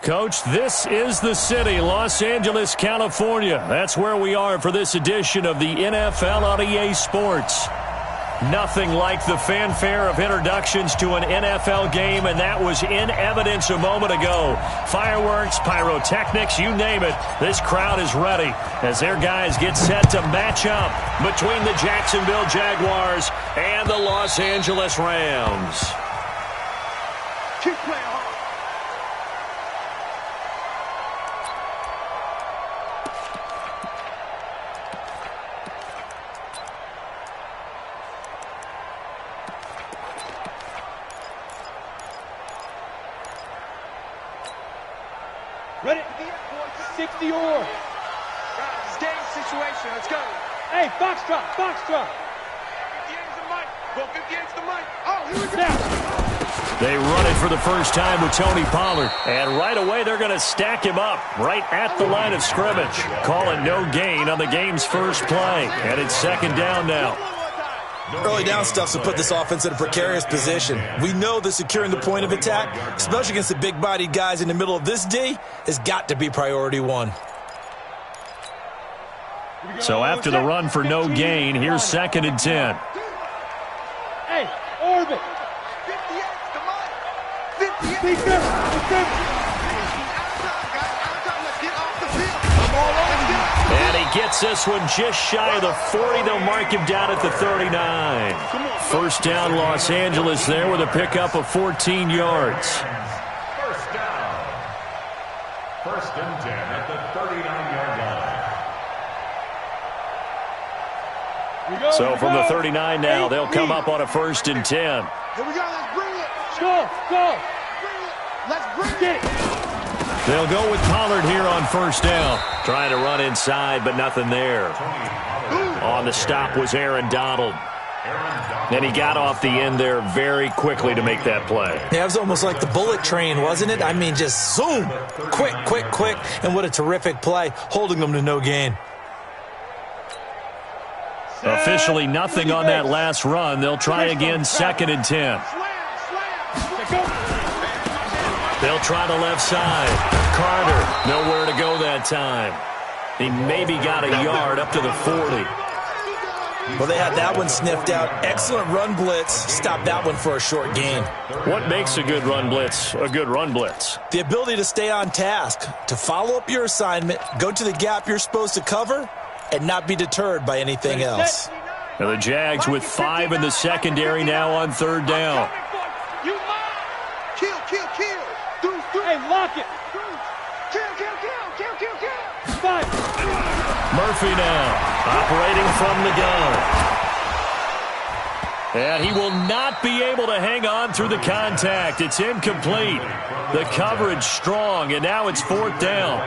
Coach, this is the city, Los Angeles, California. That's where we are for this edition of the NFL on EA Sports. Nothing like the fanfare of introductions to an NFL game, and that was in evidence a moment ago. Fireworks, pyrotechnics, you name it. This crowd is ready as their guys get set to match up between the Jacksonville Jaguars and the Los Angeles Rams. Keep playing hard. Ready? 60 or. Guys, it's game situation. Let's go. Hey, box drop, box drop. 50 the mic. Go 50 the mic. Oh, here we go. Now. They run it for the first time with Tony Pollard. And right away, they're going to stack him up right at the line of scrimmage. Calling no gain on the game's first play. And it's second down now. Early down stuff to put this offense in a precarious position. We know that securing the point of attack, especially against the big-bodied guys in the middle of this D, has got to be priority one. So after the run for no gain, here's second and 10. Hey, orbit. 58 the mic. 58. And he gets this one just shy of the 40. They'll mark him down at the 39. First down, Los Angeles there with a pickup of 14 yards. First down. First and 10 at the 39-yard line. So from the 39 now, they'll come up on a first and 10. Here we go. Let's bring it. Go, go. Let's bring it. They'll go with Pollard here on first down. Trying to run inside, but nothing there. On the stop was Aaron Donald. And he got off the end there very quickly to make that play. Yeah, it was almost like the bullet train, wasn't it? I mean, just zoom. Quick, quick, quick. And what a terrific play, holding them to no gain. Officially nothing on that last run. They'll try again, second and 10. They'll try the left side. Carter, nowhere to go that time. He maybe got a yard up to the 40. Well, they had that one sniffed out. Excellent run blitz. Stopped that one for a short gain. What makes a good run blitz a good run blitz? The ability to stay on task, to follow up your assignment, go to the gap you're supposed to cover, and not be deterred by anything else. Now the Jags with 5 in the secondary now on third down. Kill. Hey, lock it. Kill. Five. Murphy now operating from the gun. And he will not be able to hang on through the contact. It's incomplete. The coverage strong, and now it's fourth down.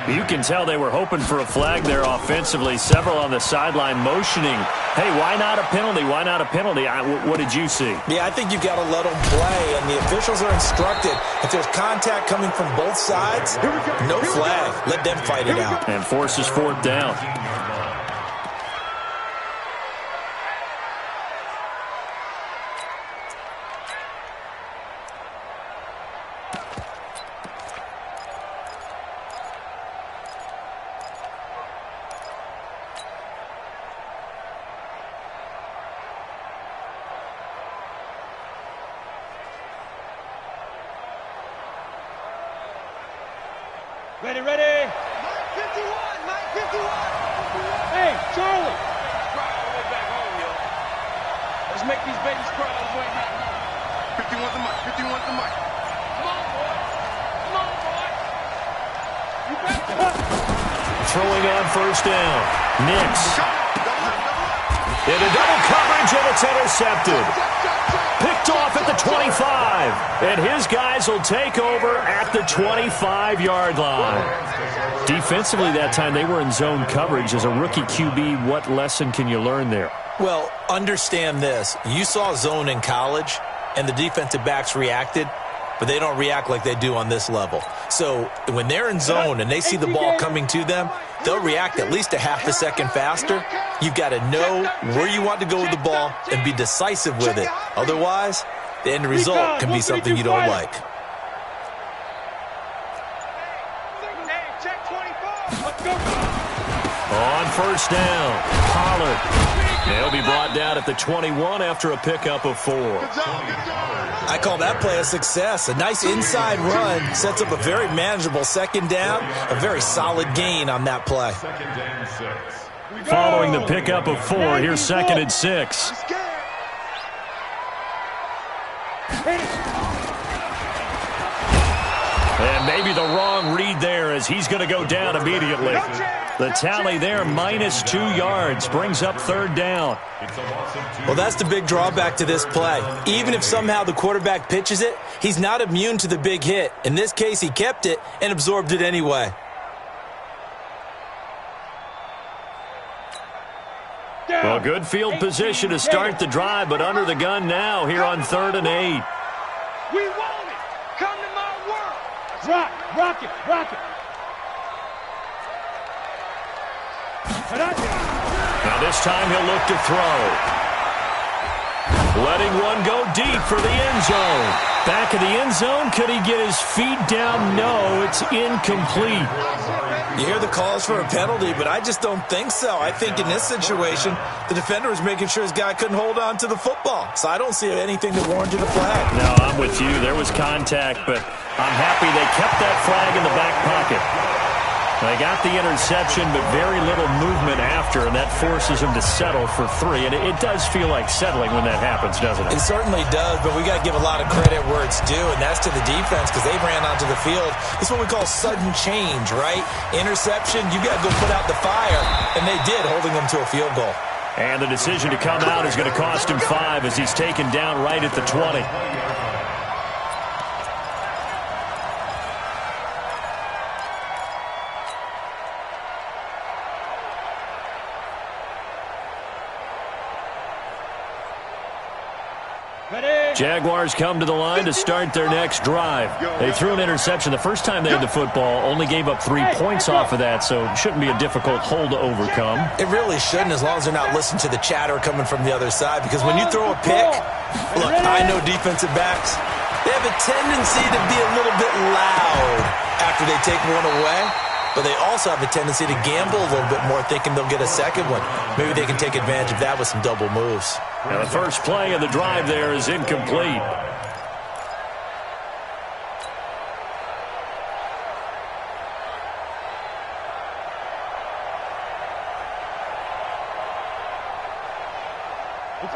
You can tell they were hoping for a flag there offensively. Several on the sideline motioning. Hey, why not a penalty? Why not a penalty? What did you see? Yeah, I think you've got to let them play, and the officials are instructed. If there's contact coming from both sides, no flag. Let them fight it out. And forces fourth down. Ready. 51. Hey, Charlie. Cry all the way back home, yo. Let's make these babies cry all the way back home. 51 the mic. Come on, boy. You got Throwing on first down. Nix. Into double coverage, and it's intercepted. Picked off at the 25. And his guys will take over at the 25-yard line. Defensively that time, they were in zone coverage. As a rookie QB, what lesson can you learn there? Well, understand this. You saw zone in college, and the defensive backs reacted, but they don't react like they do on this level. So when they're in zone and they see the ball coming to them, they'll react at least a half a second faster. You've got to know where you want to go with the ball and be decisive with it. Otherwise, the end result can be something you don't like. On first down, Pollard. They'll be brought down at the 21 after a pickup of 4. I call that play a success. A nice inside run sets up a very manageable second down, a very solid gain on that play. Following the pickup of 4, here's 2nd and 6. And maybe the wrong read there as he's going to go down immediately. The tally there, minus 2 yards, brings up 3rd down. Well, that's the big drawback to this play. Even if somehow the quarterback pitches it, he's not immune to the big hit. In this case, he kept it and absorbed it anyway. Well, good field position to start the drive, but under the gun now here on 3rd and 8. We want it. Come to my world. Rock it. Now this time he'll look to throw. Letting one go deep for the end zone. Back of the end zone, could he get his feet down? No, it's incomplete. You hear the calls for a penalty, but I just don't think so. I think in this situation, the defender was making sure his guy couldn't hold on to the football. So I don't see anything that warranted a flag. No, I'm with you. There was contact, but I'm happy they kept that flag in the back pocket. They got the interception, but very little movement after, and that forces him to settle for 3. And it does feel like settling when that happens, doesn't it? It certainly does, but we got to give a lot of credit where it's due, and that's to the defense because they ran onto the field. It's what we call sudden change, right? Interception, you got to go put out the fire, and they did, holding them to a field goal. And the decision to come out is going to cost him 5 as he's taken down right at the 20. Jaguars come to the line to start their next drive. They threw an interception the first time they had the football, only gave up 3 points off of that, so it shouldn't be a difficult hole to overcome. It really shouldn't, as long as they're not listening to the chatter coming from the other side, because when you throw a pick, look, I know defensive backs, they have a tendency to be a little bit loud after they take one away, but they also have a tendency to gamble a little bit more, thinking they'll get a second one. Maybe they can take advantage of that with some double moves. Now the first play of the drive there is incomplete.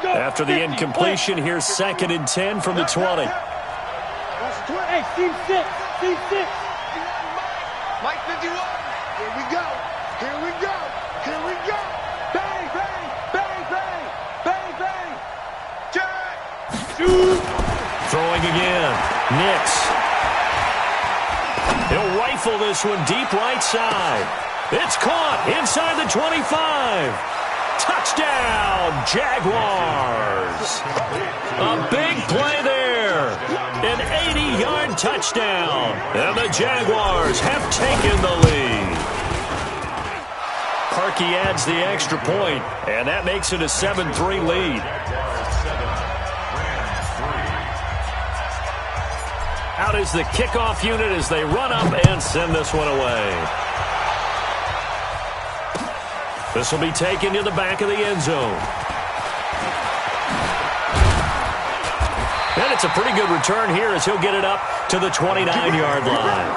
After the incompletion, here's 2nd and 10 from the 20. Hey, team 6. Mike 51. Here we go. Bang, bang, bang, bang, bang, bang. Jack. Throwing again. Nix. He'll rifle this one deep right side. It's caught inside the 25. Touchdown, Jaguars. A big play there. An 80-yard touchdown. And the Jaguars have taken the lead. Parkey adds the extra point, and that makes it a 7-3 lead. Out is the kickoff unit as they run up and send this one away. This will be taken to the back of the end zone. And it's a pretty good return here as he'll get it up to the 29-yard line.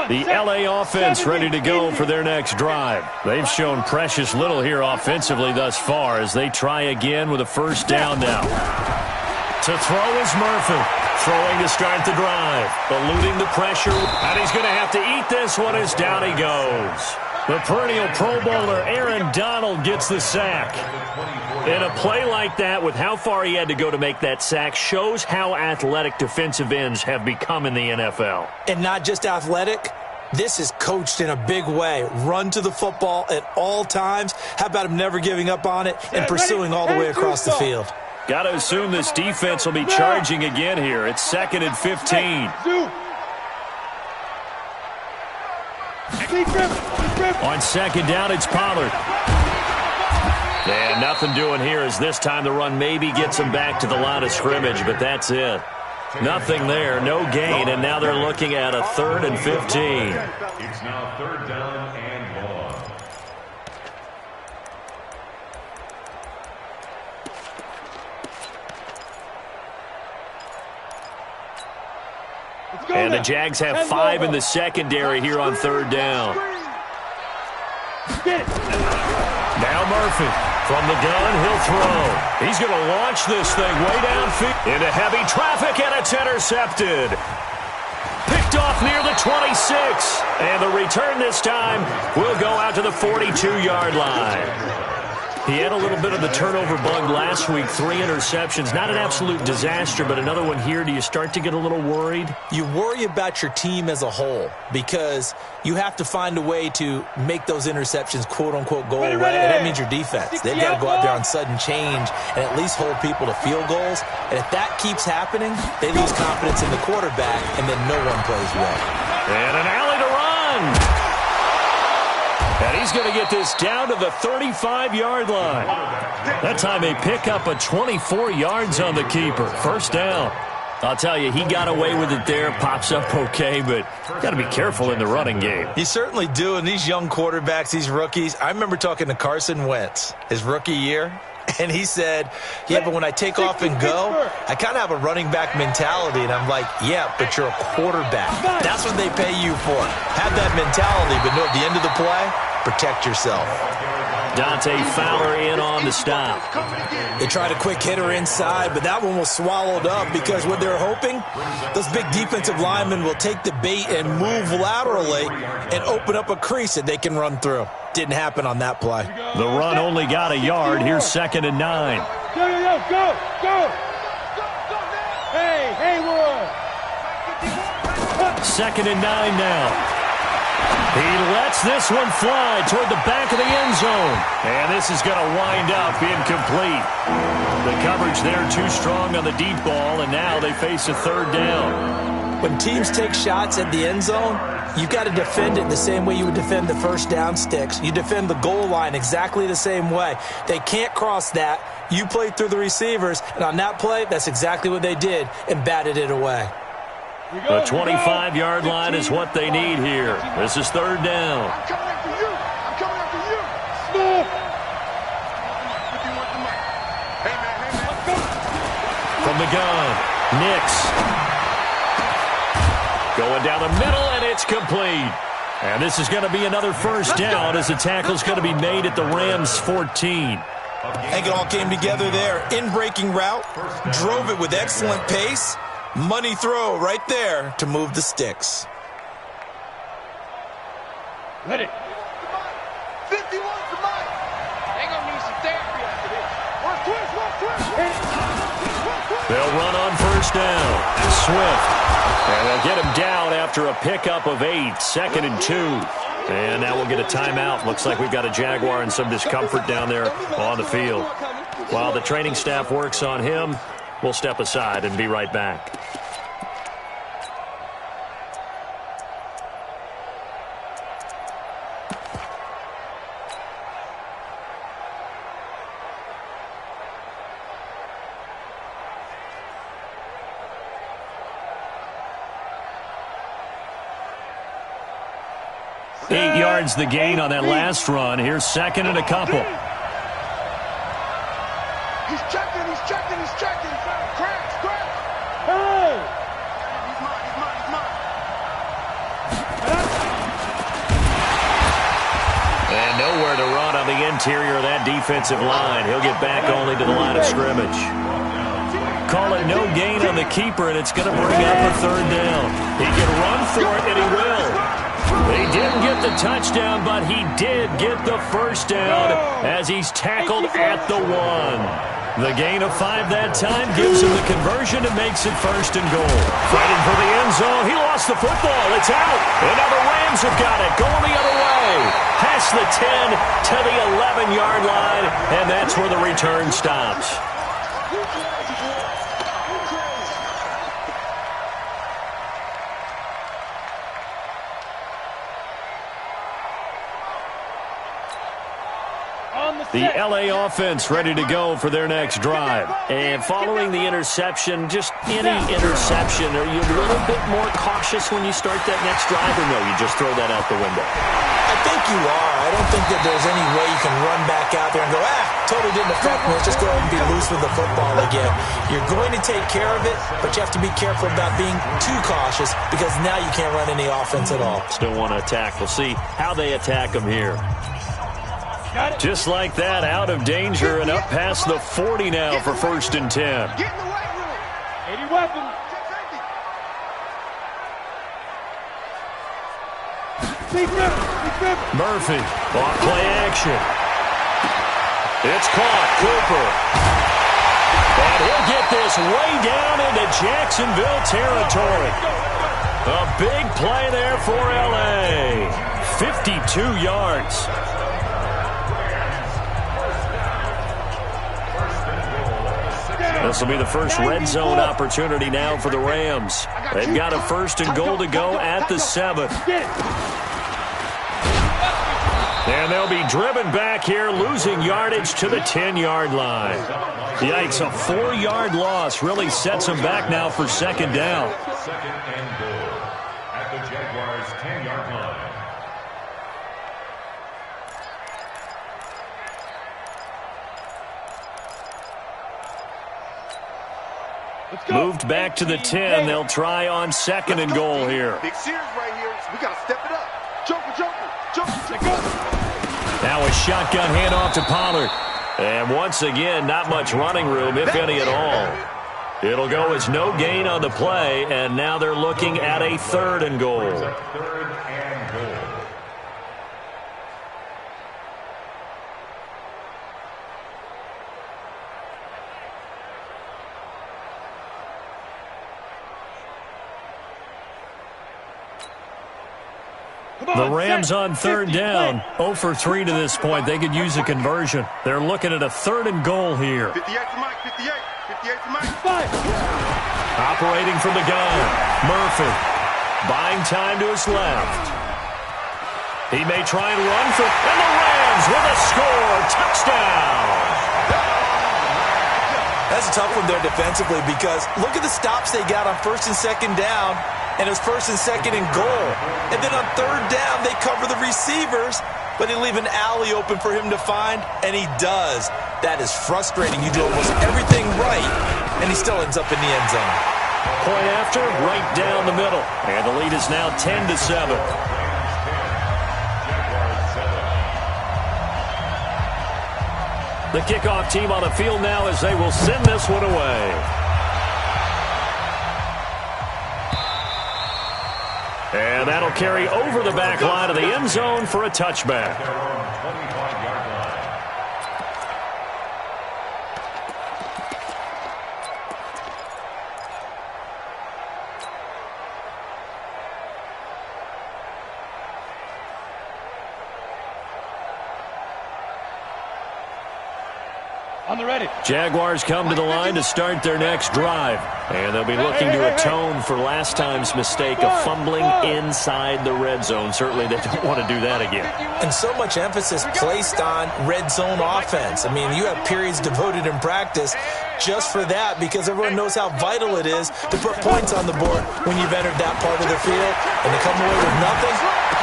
The LA offense ready to go for their next drive. They've shown precious little here offensively thus far as they try again with a first down now. To throw is Murphy. Throwing to start the drive. Eluding the pressure. And he's going to have to eat this one as down he goes. The perennial Pro Bowler Aaron Donald gets the sack. And a play like that, with how far he had to go to make that sack, shows how athletic defensive ends have become in the NFL. And not just athletic. This is coached in a big way. Run to the football at all times. How about him never giving up on it and pursuing all the way across the field? Got to assume this defense will be charging again here. It's 2nd and 15. On 2nd down, it's Pollard. And nothing doing here as this time the run maybe gets him back to the line of scrimmage, but that's it. Nothing there, no gain, and now they're looking at a 3rd and 15. It's now 3rd down and long. And the Jags have 5 in the secondary here on 3rd down. Now Murphy. From the gun, he'll throw. He's going to launch this thing way downfield. Into heavy traffic, and it's intercepted. Picked off near the 26. And the return this time will go out to the 42-yard line. He had a little bit of the turnover bug last week, 3 interceptions. Not an absolute disaster, but another one here. Do you start to get a little worried? You worry about your team as a whole because you have to find a way to make those interceptions, quote-unquote, go away. And that means your defense. They've got to go out there on sudden change and at least hold people to field goals. And if that keeps happening, they lose confidence in the quarterback, and then no one plays well. And an alley to run. And he's going to get this down to the 35-yard line. That time they pick up a 24 yards on the keeper. 1st down. I'll tell you, he got away with it there. Pops up okay, but got to be careful in the running game. You certainly do. And these young quarterbacks, these rookies, I remember talking to Carson Wentz his rookie year. And he said, yeah, but when I take off and go, I kind of have a running back mentality. And I'm like, yeah, but you're a quarterback. That's what they pay you for. Have that mentality, but no, at the end of the play, protect yourself. Dante Fowler in on the stop. They tried a quick hitter inside, but that one was swallowed up because what they're hoping, those big defensive linemen will take the bait and move laterally and open up a crease that they can run through. Didn't happen on that play. The run only got a yard. Here's 2nd and 9. Go. Hey, Haywood. 2nd and 9 now. He lets this one fly toward the back of the end zone. And this is going to wind up incomplete. The coverage there too strong on the deep ball, and now they face a 3rd down. When teams take shots at the end zone, you've got to defend it the same way you would defend the 1st down sticks. You defend the goal line exactly the same way. They can't cross that. You play through the receivers, and on that play, that's exactly what they did and batted it away. The 25-yard line is what they need here. This is 3rd down. I'm coming after you. Smooth. Hey, man. From the gun, Nix. Going down the middle, and it's complete. And this is going to be another 1st down as the tackle's going to be made at the Rams' 14. I think it all came together there. In-breaking route, drove it with excellent pace. Money throw right there to move the sticks. Ready. 51 to Mike. They're going to need some therapy after this. They'll run on 1st down. Swift. And they'll get him down after a pickup of 8. 2nd and 2. And now we'll get a timeout. Looks like we've got a Jaguar and some discomfort down there on the field. While the training staff works on him, we'll step aside and be right back. Eight yards the gain on that last run. Here's 2nd and a couple. He's checking. Crash. Hey! He's mine. And nowhere to run on the interior of that defensive line. He'll get back only to the line of scrimmage. Call it no gain on the keeper, and it's going to bring up a third down. He can run for it, and he will. He didn't get the touchdown, but he did get the first down as he's tackled at the 1. The gain of 5 that time gives him the conversion and makes it first and goal. Fighting for the end zone. He lost the football. It's out. And now the Rams have got it. Going the other way. Past the 10 to the 11-yard line, and that's where the return stops. The L.A. offense ready to go for their next drive. And following the interception, just any interception, are you a little bit more cautious when you start that next drive, or no, you just throw that out the window? I think you are. I don't think that there's any way you can run back out there and go, totally didn't affect me. Let's just go ahead and be loose with the football again. You're going to take care of it, but you have to be careful about being too cautious because now you can't run any offense at all. Still want to attack. We'll see how they attack them here. Just like that, out of danger and up past the 40 now for first and 10. Get in the weight room. 80 weapons. Murphy, off play action. It's caught, Cooper. And he'll get this way down into Jacksonville territory. A big play there for L.A. 52 yards. This will be the first red zone opportunity now for the Rams. They've got a first and goal to go at the 7. And they'll be driven back here, losing yardage to the 10-yard line. Yikes, a 4-yard loss really sets them back now for second down. Second and goal at the Jaguars' 10-yard line. Moved back to the 10. They'll try on second and goal here. Big series right here. So we got to step it up. Joker. Now a shotgun handoff to Pollard. And once again, not much running room, if any at all. It'll go as no gain on the play, and now they're looking at a third and goal. Third and goal. The Rams on third down, 0 for 3 to this point. They could use a conversion. They're looking at a third and goal here. 58 to Mike, 58 to Mike. Operating from the gun, Murphy. Buying time to his left. He may try and run for, and the Rams with a score. Touchdown. That's a tough one there defensively because look at the stops they got on first and second down, and it's first and second and goal. And then on third down, they cover the receivers, but they leave an alley open for him to find, and he does. That is frustrating. You do almost everything right, and he still ends up in the end zone. Point after, right down the middle. And the lead is now 10-7. The kickoff team on the field now as they will send this one away. And that'll carry over the back line of the end zone for a touchback. On the ready. Jaguars come to the line to start their next drive. And they'll be looking to atone for last time's mistake of fumbling inside the red zone. Certainly they don't want to do that again. And so much emphasis placed on red zone offense. I mean, you have periods devoted in practice just for that because everyone knows how vital it is to put points on the board when you've entered that part of the field. And to come away with nothing,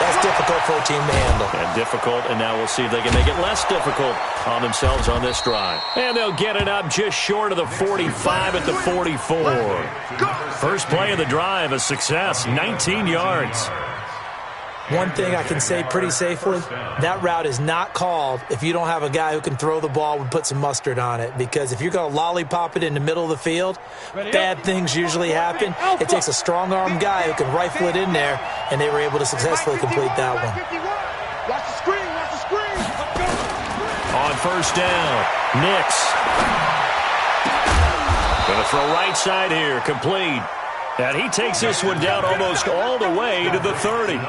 that's difficult for a team to handle. And difficult, and now we'll see if they can make it less difficult on themselves on this drive. And they'll get it up just short of the 45 at the 44. First play of the drive, a success, 19 yards. One thing I can say pretty safely, that route is not called if you don't have a guy who can throw the ball and put some mustard on it. Because if you're going to lollipop it in the middle of the field, bad things usually happen. It takes a strong-arm guy who can rifle it in there, and they were able to successfully complete that one. Watch the screen, watch the screen. On first down, Nix. Going to throw right side here, complete. And he takes this one down almost all the way to the 30.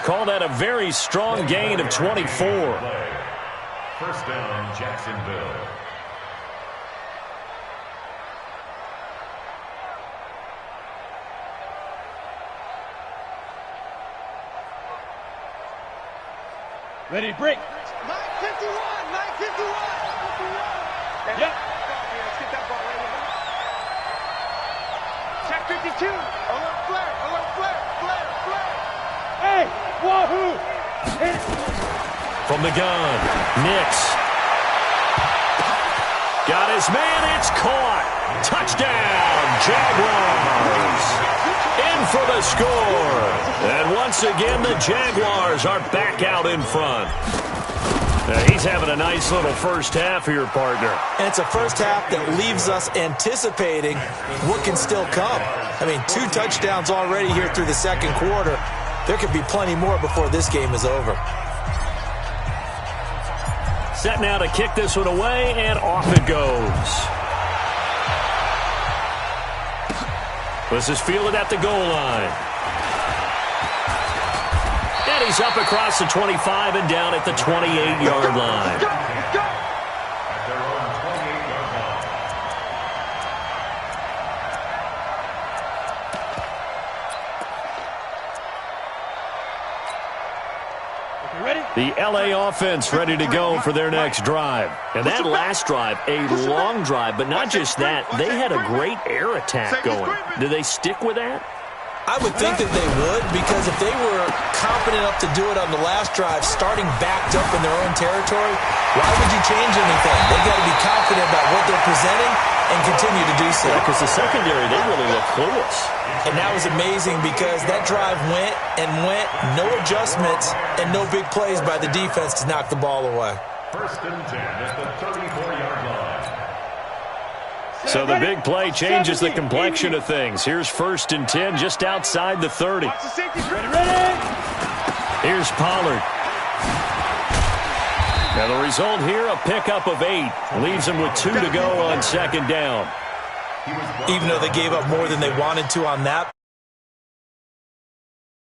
Call that a very strong gain of 24. First down, Jacksonville. Ready to break. 951, 951. Yep. Let's get that ball right here. Check 52. Alert flare, alert flare, flare, flare. Hey, wahoo. Hit it. From the gun, Nix. Got his man, it's caught. Touchdown, Jaguars. In for the score. And once again, the Jaguars are back out in front. He's having a nice little first half here, partner. And it's a first half that leaves us anticipating what can still come. I mean, 2 touchdowns already here through the second quarter. There could be plenty more before this game is over. Set now to kick this one away, and off it goes. This is fielded at the goal line. And he's up across the 25 and down at the 28-yard line. At their own 28-yard line. The LA offense ready to go for their next drive. And that last drive, a long drive, but not just that. They had a great air attack going. Do they stick with that? I would think that they would, because if they were confident enough to do it on the last drive, starting backed up in their own territory, why would you change anything? They've got to be confident about what they're presenting and continue to do so. Because the secondary, they really look clueless. And that was amazing because that drive went and went, no adjustments, and no big plays by the defense to knock the ball away. First and 10 at the 34-yard line. So the big play changes the complexion of things. Here's first and 10 just outside the 30. Here's Pollard. Now the result here, a pickup of 8. Leaves him with 2 to go on second down. Even though they gave up more than they wanted to on that